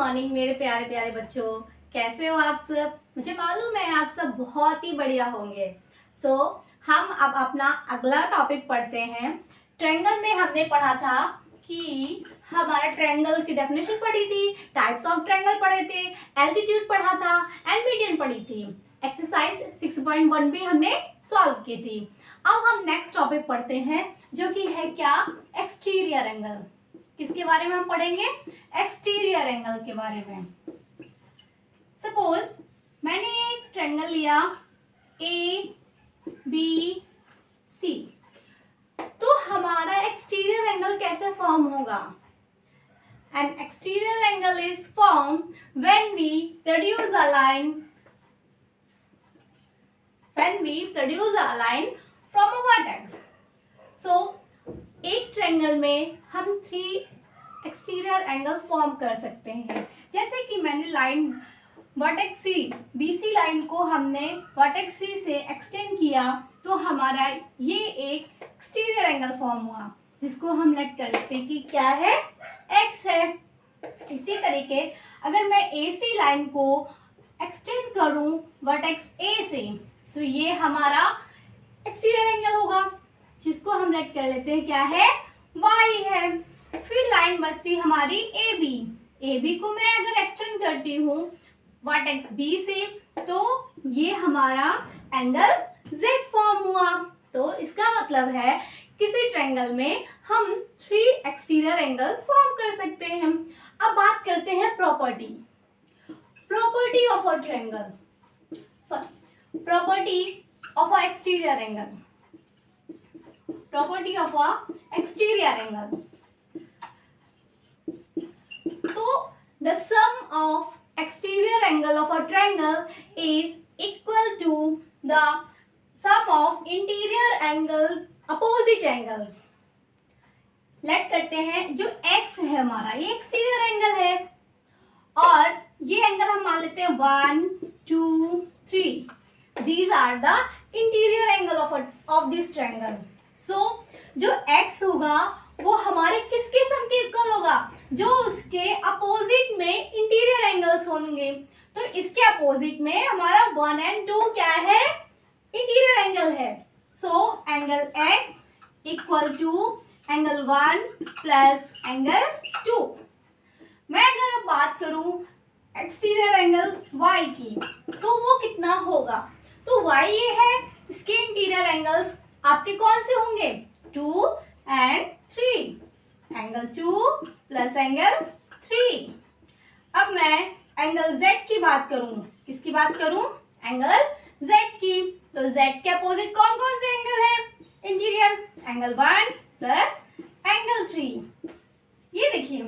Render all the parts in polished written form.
Morning मेरे प्यारे प्यारे बच्चों, कैसे हो आप सब। मुझे मालूम है आप सब बहुत ही बढ़िया होंगे। हम अब अपना अगला टॉपिक पढ़ते हैं। ट्रायंगल में हमने पढ़ा था कि हमारा ट्रायंगल की डेफिनेशन पढ़ी थी, टाइप्स ऑफ ट्रायंगल पढ़े थे, एल्टीट्यूड पढ़ा था एंड मीडियन पढ़ी थी। एक्सरसाइज 6.1 भी हमने सॉल्व की थी। अब हम नेक्स्ट टॉपिक पढ़ते हैं जो कि है क्या, एक्सटीरियर एंगल। किसके बारे में हम पढ़ेंगे? एक्सटीरियर एंगल के बारे में। सपोज मैंने एक ट्रायंगल लिया ए बी सी, तो हमारा एक्सटीरियर एंगल कैसे फॉर्म होगा? An exterior angle is formed when we produce a line from a vertex. So एक ट्रायंगल में हम 3 एक्सटीरियर एंगल फॉर्म कर सकते हैं। जैसे कि मैंने लाइन वर्टेक्स सी, बीसी लाइन को हमने वर्टेक्स सी से एक्सटेंड किया, तो हमारा ये एक एक्सटीरियर एंगल फॉर्म हुआ, जिसको हम लेट कर लेते हैं कि क्या है, एक्स है। इसी तरीके अगर मैं एसी लाइन को एक्सटेंड करूं वर्टेक्स ए से, तो ये हमारा एक्सटीरियर एंगल होगा, जिसको हम लेट कर लेते हैं क्या है, वाई है। फिर लाइन बचती हमारी ए बी को मैं अगर एक्सटेंड करती हूँ वर्टेक्स बी से, तो ये हमारा एंगल जेड फॉर्म हुआ। तो इसका मतलब है किसी ट्रायंगल में हम 3 एक्सटीरियर एंगल फॉर्म कर सकते हैं। अब बात करते हैं property of a triangle, property of a exterior angle, property of a exterior angle. तो the sum of exterior angle of a triangle is equal to the sum of interior angle opposite angles. Let करते हैं, जो x है हमारा, ये exterior angle है और ये एंगल हम मान लेते हैं 1 2 3। These are the interior angle of this triangle. So जो x होगा वो हमारे किसके सम के इक्वल होगा? जो उसके अपोजिट में इंटीरियर एंगल्स होंगे। तो इसके अपोजिट में हमारा 1 और 2 क्या है, इंटीरियर एंगल है। So angle x equal to angle 1 plus angle 2। मैं अगर अब बात करूं एक्सटीरियर एंगल y की, तो वो कितना होगा? तो y ये है, इसके इंटीरियर एंगल्स आपके कौन से होंगे? 2 और 3, एंगल 2 प्लस एंगल 3। अब मैं एंगल z की बात करूं, किसकी बात करूं? एंगल z की। तो z के अपोजिट कौन कौन से एंगल है इंटीरियर? Angle 1 plus angle 3। ये देखिए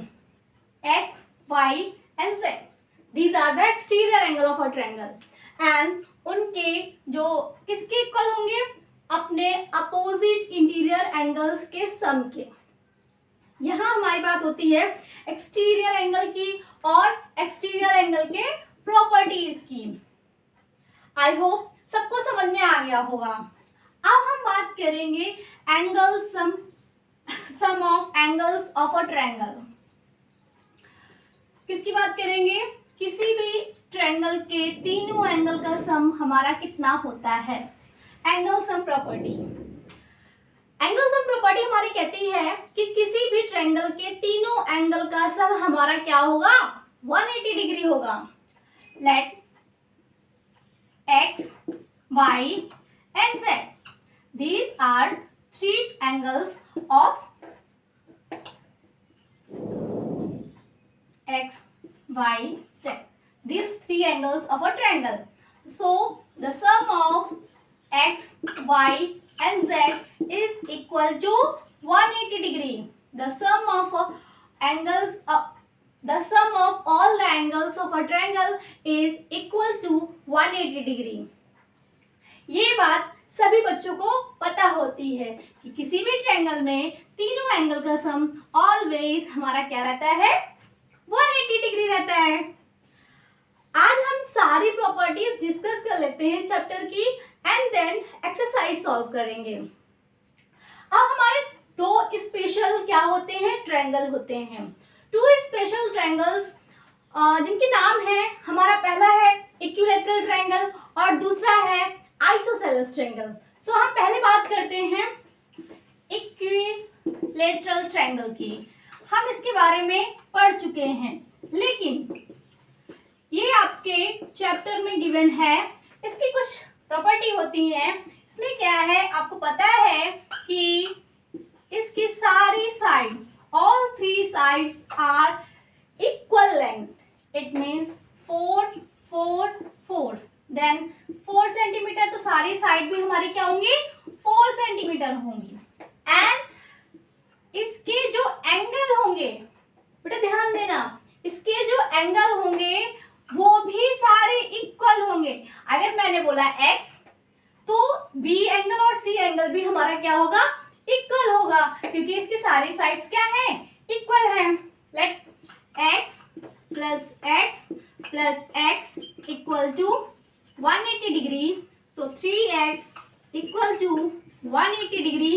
x, y and z, these are the exterior angle of a triangle and उनके जो किसके इक्वल होंगे? अपने अपोजिट इंटीरियर एंगल्स के सम के। यहाँ हमारी बात होती है एक्सटीरियर एंगल की और एक्सटीरियर एंगल के प्रॉपर्टीज की। आई होप सबको समझ में आ गया होगा। अब हम बात करेंगे angle sum of angles of a triangle. किसकी बात करेंगे? किसी भी ट्रायंगल के तीनों एंगल का सम हमारा कितना होता है? Angle sum property. Angle sum property हमारी कहती है कि किसी भी ट्रायंगल के तीनों एंगल का सम हमारा क्या होगा? 180 डिग्री होगा। Let x, y and z, these are 3 angles of x, y, z, these 3 angles of a triangle. So the sum of x, y and z is equal to 180 degree. The sum of all the angles of a triangle is equal to 180 degree. ये बात सभी बच्चों को पता होती है कि किसी भी ट्रायंगल में तीनों एंगल का सम ऑलवेज हमारा क्या रहता है? 180 डिग्री रहता है। आज हम सारी प्रॉपर्टीज डिस्कस कर लेते हैं इस चैप्टर की एंड देन एक्सरसाइज सॉल्व करेंगे। अब हमारे 2 स्पेशल क्या होते हैं? ट्रायंगल होते हैं। 2 स्पेशल ट्रायंगल्स जिनके नाम है, हमारा पहला है इक्विलैटरल ट्रायंगल और दूसरा है आइसोसेलेस ट्रायंगल। सो हम पहले बात करते हैं इक्विलैटरल ट्रायंगल की। हम इसके बारे में पढ़ चुके हैं, लेकिन ये आपके चैप्टर में गिवन है। इसकी कुछ प्रॉपर्टी होती है। इसमें क्या है, आपको पता है कि इसकी सारी side, all 3 sides are equal length. It means 4 4 4। Then 4 centimetre, तो सारी साइड भी हमारी क्या होंगी, 4 सेंटीमीटर होंगी। एंड इसके जो एंगल होंगे, बेटा ध्यान देना, इसके जो एंगल होंगे वो भी सारे इक्वल होंगे। अगर मैंने बोला x, तो B एंगल और C एंगल भी हमारा क्या होगा, इक्वल होगा, क्योंकि इसकी सारी साइड्स क्या है, इक्वल है। Like x plus x equal to 180 degree. So 3x equal to 180 degree.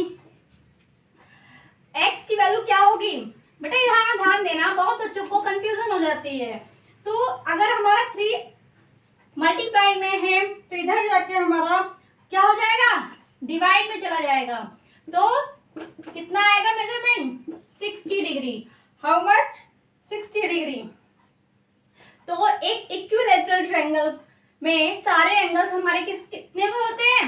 x की वैल्यू क्या होगी, बेटा यहाँ ध्यान देना, बहुत बच्चों को कंफ्यूजन हो जाती है। तो अगर हमारा 3 मल्टीप्लाई में है तो इधर जाके हमारा क्या हो जाएगा, डिवाइड में चला जाएगा। तो कितना आएगा measurement, 60 degree. How much, 60 degree. तो एक इक्विलैटरल ट्रायंगल में सारे एंगल्स हमारे कितने के होते हैं,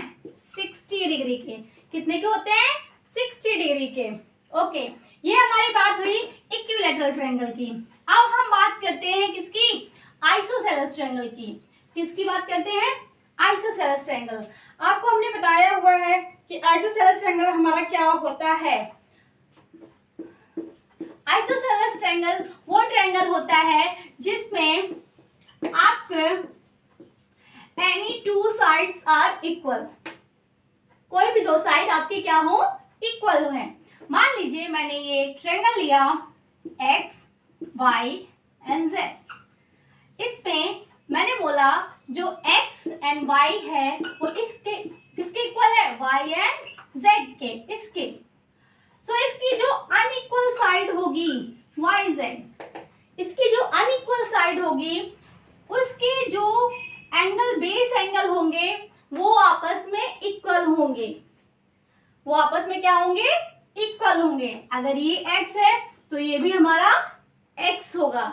60 डिग्री के। कितने के होते हैं, 60 डिग्री के। ओके, ये हमारी बात हुई इक्विलैटरल ट्रायंगल की। अब हम बात करते हैं किसकी, आइसोसेलेस ट्रायंगल की। किसकी बात करते हैं, आइसोसेलेस ट्रायंगल। आपको हमने बताया हुआ है कि आइसोसेलेस ट्रायंगल हमारा क्या होता है। आइसोसेलेस ट्रायंगल वो ट्रायंगल होता है जिसमें आपके एनी 2 साइड्स आर इक्वल। कोई भी 2 साइड आपके क्या हो, इक्वल है। मान लीजिए मैंने ये ट्रायंगल लिया x, y एंड z। इसमें मैंने बोला जो x एंड y है वो इसके किसके इक्वल है, y एंड z के, इसके। सो इसकी जो अनइक्वल साइड होगी y z, इसकी जो अनइक्वल साइड होगी उसके जो एंगल, बेस एंगल होंगे वो आपस में इक्वल होंगे। वो आपस में क्या होंगे, इक्वल होंगे। अगर ये x है तो ये भी हमारा x होगा।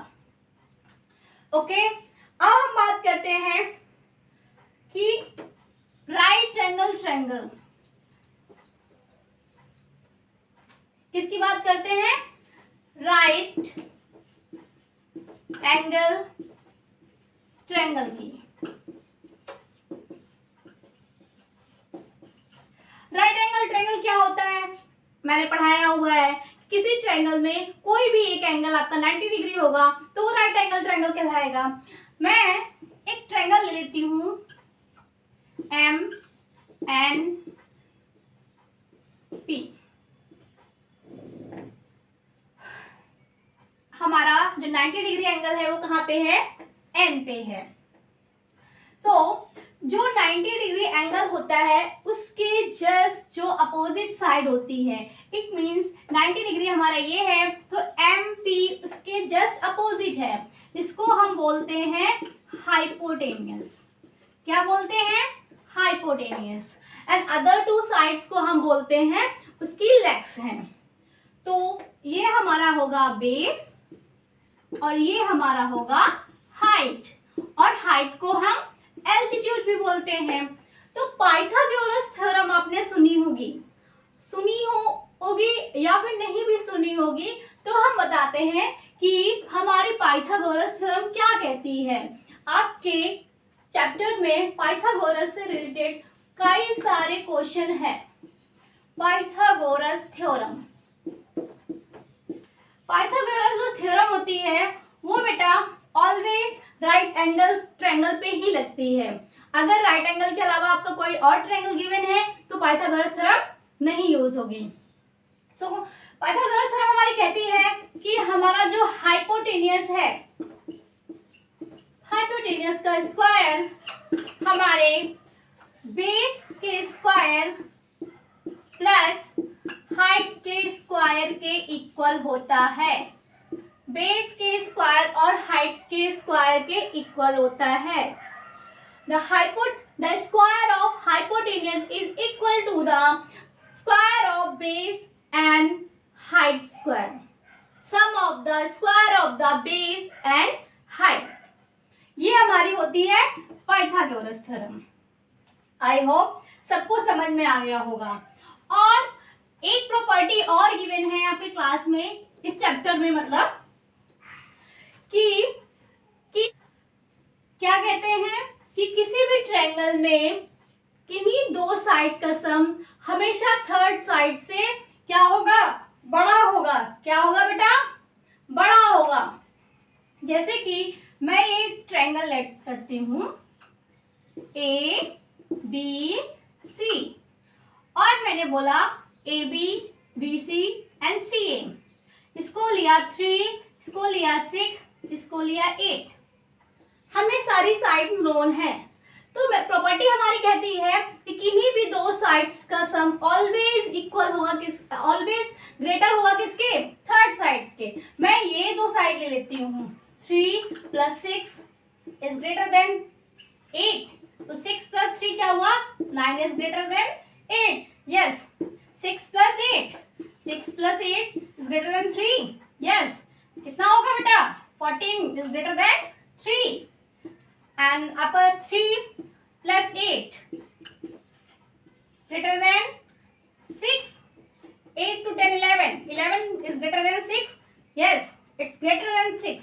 ओके, अब हम बात करते हैं कि राइट एंगल ट्रायंगल। किसकी बात करते हैं, राइट एंगल ट्रायंगल की। राइट एंगल ट्रायंगल क्या होता है, मैंने पढ़ाया हुआ है। किसी ट्रायंगल में कोई भी एक एंगल आपका 90 डिग्री होगा तो वो राइट एंगल ट्रायंगल कहलाएगा। मैं एक ट्रायंगल ले लेती हूँ MNP। हमारा जो 90 डिग्री एंगल है वो कहाँ पे है, N पे है। जो 90 डिग्री एंगल होता है उसके जस्ट जो अपोजिट साइड होती है, इट मींस 90 डिग्री हमारा ये है तो MP उसके जस्ट अपोजिट है, इसको हम बोलते हैं हाइपोटेनियस। क्या बोलते हैं, हाइपोटेनियस। एंड अदर 2 साइड्स को हम बोलते हैं उसकी लेग्स हैं। तो ये हमारा होगा बेस और ये हमारा होगा हाइट, और हाइट को हम एल्टीट्यूड भी बोलते हैं। तो पाइथागोरस थ्योरम आपने सुनी होगी या फिर नहीं भी सुनी होगी, तो हम बताते हैं कि हमारी पाइथागोरस थ्योरम क्या कहती है। आपके चैप्टर में पाइथागोरस से रिलेटेड कई सारे क्वेश्चन है। पाइथागोरस थ्योरम, पाइथागोरस जो थ्योरम होती है वो बेटा ऑलवेज राइट एंगल ट्रायंगल पे ही लगती है। अगर राइट एंगल के अलावा आपका कोई और ट्रायंगल गिवन है तो पाइथागोरस थ्योरम नहीं यूज होगी। सो पाइथागोरस थ्योरम हमारी कहती है कि हमारा जो हाइपोटेनियस है, हाइपोटेनियस का स्क्वायर हमारे बेस के स्क्वायर प्लस हाइट के स्क्वायर के इक्वल होता है। बेस के स्क्वायर और हाइट के स्क्वायर के इक्वल होता है। The square of hypotenuse is equal to the square of base and height square. Sum of the square of the base and height. ये हमारी होती है पाइथागोरस थ्योरम। आई होप सबको समझ में आ गया होगा। और एक प्रॉपर्टी और गिवन है आपके क्लास में इस चैप्टर में, मतलब कि क्या कहते हैं कि किसी भी ट्रायंगल में किन्हीं दो साइड का सम हमेशा थर्ड साइड से क्या होगा, बड़ा होगा। क्या होगा बेटा, बड़ा होगा। जैसे कि मैं एक ट्रायंगल लेट करती हूँ ए बी सी, और मैंने बोला A B B C and C A. इसको लिया 3, इसको लिया 6, इसको लिया 8। हमें सारी साइड नोन है, तो प्रॉपर्टी हमारी कहती है कि किन्हीं भी दो साइड्स का सम ऑलवेज इक्वल होगा, ऑलवेज ग्रेटर होगा किसके, थर्ड साइड के। मैं ये दो साइड ले लेती हूँ, 3 + 6 इज ग्रेटर देन 8, तो 6 + 3 क्या हुआ, 9 is greater than 8। Yes, 6 + 8 is greater than 3। Yes, कितना होगा बेटा, 14 is greater than 3। and upper 3 + 8 greater than 6, 8 to 10 11 is greater than 6। yes, it's greater than 6।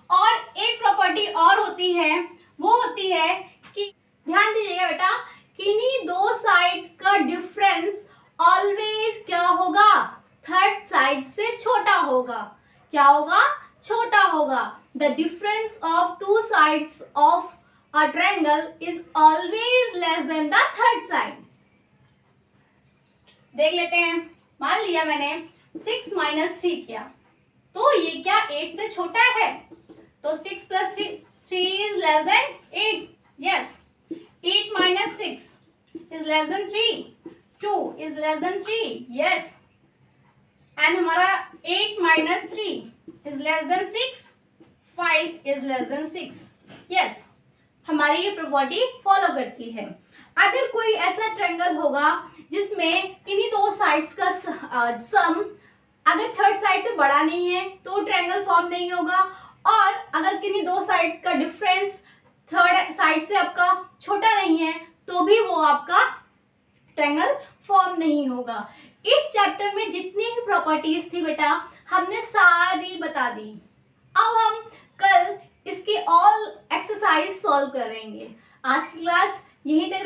और एक प्रॉपर्टी और होती है, वो होती है कि ध्यान दीजिएगा बेटा, किन्हीं दो साइड का डिफरेंस ऑलवेज क्या होगा, थर्ड साइड से छोटा होगा। क्या होगा, छोटा होगा। The difference of two sides of a triangle is always less than the third side। देख लेते हैं, मान लिया मैंने 6 - 3 किया, तो ये क्या 8 से छोटा है, तो 6 + 3 is less than 8। yes, 8 - 6 is less than 3, 2 is less than 3। yes, and हमारा 8 - 3 is less than 6, 5 is less than 6। yes, हमारी ये प्रॉपर्टी फॉलो करती है। अगर कोई ऐसा ट्रायंगल होगा जिसमें किन्हीं दो साइड्स का सम अगर थर्ड साइड से बड़ा नहीं है तो ट्रायंगल फॉर्म नहीं होगा, और अगर किन्हीं दो साइड का डिफरेंस थर्ड साइड से आपका छोटा नहीं है तो भी वो आपका ट्रायंगल फॉर्म नहीं होगा। इस चैप्टर में जितनी भी प्रॉपर्टीज थी बेटा हमने सारी बता दी। अब हम कल इसकी ऑल एक्सरसाइज सॉल्व करेंगे। आज की क्लास यहीं तक